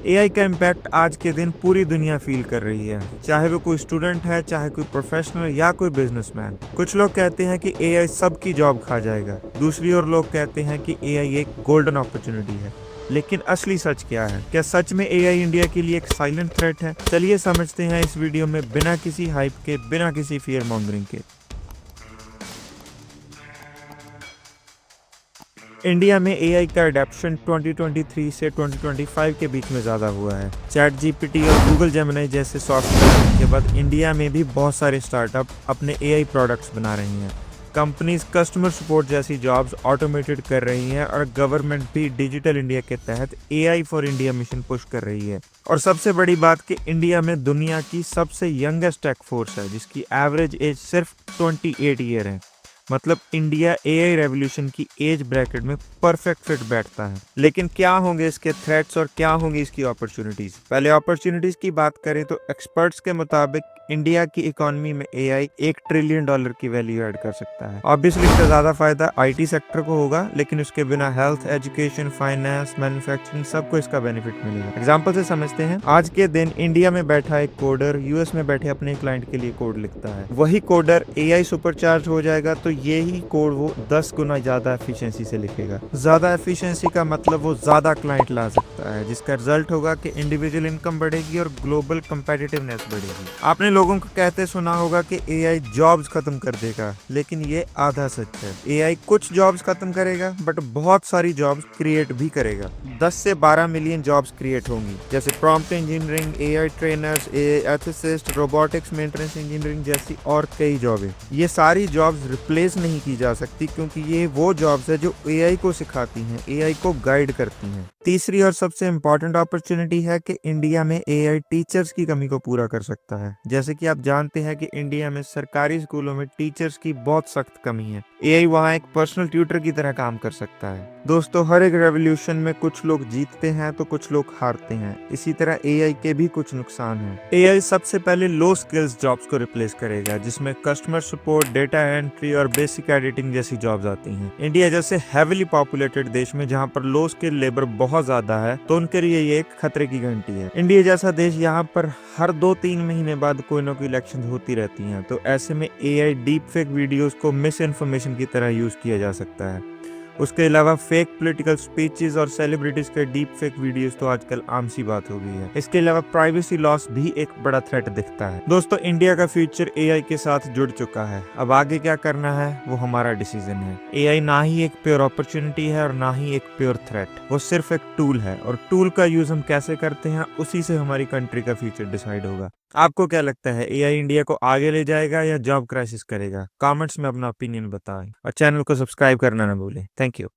AI का impact आज के दिन पूरी दुनिया फील कर रही है, चाहे वो कोई स्टूडेंट है, चाहे कोई प्रोफेशनल या कोई बिजनेसमैन। कुछ लोग कहते हैं कि एआई सबकी जॉब खा जाएगा, दूसरी ओर लोग कहते हैं कि एआई एक गोल्डन अपॉर्चुनिटी है। लेकिन असली सच क्या है? क्या सच में एआई इंडिया के लिए एक साइलेंट थ्रेट है? चलिए समझते हैं इस वीडियो में, बिना किसी हाइप के, बिना किसी फियर मॉन्गरिंग के। इंडिया में एआई का अडॉप्शन 2023 से 2025 के बीच में ज़्यादा हुआ है। चैट जीपीटी और गूगल जेमिनी जैसे सॉफ्टवेयर के बाद इंडिया में भी बहुत सारे स्टार्टअप अपने एआई प्रोडक्ट्स बना रही हैं। कंपनीज कस्टमर सपोर्ट जैसी जॉब्स ऑटोमेटेड कर रही हैं और गवर्नमेंट भी डिजिटल इंडिया के तहत AI for India mission push कर रही है। और सबसे बड़ी बात कि इंडिया में दुनिया की सबसे यंगेस्ट टेक फोर्स है, जिसकी एवरेज एज सिर्फ 28 ईयर है। मतलब इंडिया एआई रेवोल्यूशन की एज ब्रैकेट में परफेक्ट फिट बैठता है। लेकिन क्या होंगे इसके थ्रेट्स और क्या होंगी इसकी अपॉर्चुनिटीज? पहले अपॉर्चुनिटीज की बात करें तो एक्सपर्ट्स के मुताबिक इंडिया की इकोनॉमी में एआई $1 ट्रिलियन की वैल्यू ऐड कर सकता है। ऑब्वियसली इसका ज्यादा फायदा आईटी सेक्टर को होगा, लेकिन उसके बिना हेल्थ, एजुकेशन, फाइनेंस, मैन्युफैक्चरिंग सबको इसका बेनिफिट मिलेगा। एग्जाम्पल से समझते हैं। आज के दिन इंडिया में बैठा एक कोडर यूएस में बैठे अपने क्लाइंट के लिए कोड लिखता है। वही कोडर एआई सुपरचार्ज हो जाएगा तो यही कोड वो 10 गुना ज्यादा एफिशिएंसी से लिखेगा। ज्यादा एफिशिएंसी का मतलब वो ज्यादा क्लाइंट ला सकता है, जिसका रिजल्ट होगा कि इंडिविजुअल इनकम बढ़ेगी और ग्लोबल कंपेटिटिवनेस बढ़ेगी। आपने लोगों को कहते सुना होगा कि एआई जॉब्स खत्म कर देगा, लेकिन ये आधा सच है। एआई कुछ जॉब्स खत्म करेगा बट बहुत सारी जॉब्स क्रिएट भी करेगा। 10 से 12 मिलियन जॉब्स क्रिएट होंगी, जैसे prompt engineering, AI trainers, AI ethicist, robotics, maintenance engineering जैसी और कई जॉबें। ये सारी जॉब्स रिप्लेस नहीं की जा सकती, क्योंकि ये वो जॉब्स है जो एआई को सिखाती हैं, एआई को गाइड करती हैं। तीसरी और सबसे इम्पोर्टेंट अपॉर्चुनिटी है कि इंडिया में एआई टीचर्स की कमी को पूरा कर सकता है। जैसे कि आप जानते हैं कि इंडिया में सरकारी स्कूलों में टीचर्स की बहुत सख्त कमी है। एआई वहाँ एक पर्सनल ट्यूटर की तरह काम कर सकता है। दोस्तों, हर एक रेवोल्यूशन में कुछ लोग जीतते हैं तो कुछ लोग हारते हैं। इसी तरह एआई के भी कुछ नुकसान हैं। एआई सबसे पहले लो स्किल्स जॉब्स को रिप्लेस करेगा, जिसमें कस्टमर सपोर्ट, डेटा एंट्री और बेसिक एडिटिंग जैसी जॉब्स आती हैं। इंडिया जैसे हेविली पॉपुलेटेड देश में जहाँ पर लो स्किल लेबर बहुत ज्यादा है, तो उनके लिए ये एक खतरे की घंटी है। इंडिया जैसा देश यहाँ पर हर 2-3 महीने बाद कोई ना कोई इलेक्शन होती रहती हैं, तो ऐसे में एआई डीप फेक वीडियोस को मिस इन्फॉर्मेशन की तरह यूज किया जा सकता है। उसके अलावा फेक पॉलिटिकल स्पीचेस और सेलिब्रिटीज के डीप फेक वीडियोस तो आजकल आम सी बात हो गई है। इसके अलावा प्राइवेसी लॉस भी एक बड़ा थ्रेट दिखता है। दोस्तों, इंडिया का फ्यूचर एआई के साथ जुड़ चुका है। अब आगे क्या करना है वो हमारा डिसीजन है। एआई ना ही एक प्योर अपॉर्चुनिटी है और ना ही एक प्योर थ्रेट, वो सिर्फ एक टूल है, और टूल का यूज हम कैसे करते हैं उसी से हमारी कंट्री का फ्यूचर डिसाइड होगा। आपको क्या लगता है, एआई इंडिया को आगे ले जाएगा या जॉब क्राइसिस करेगा? कमेंट्स में अपना ओपिनियन बताएं और चैनल को सब्सक्राइब करना ना भूलें। Thank you.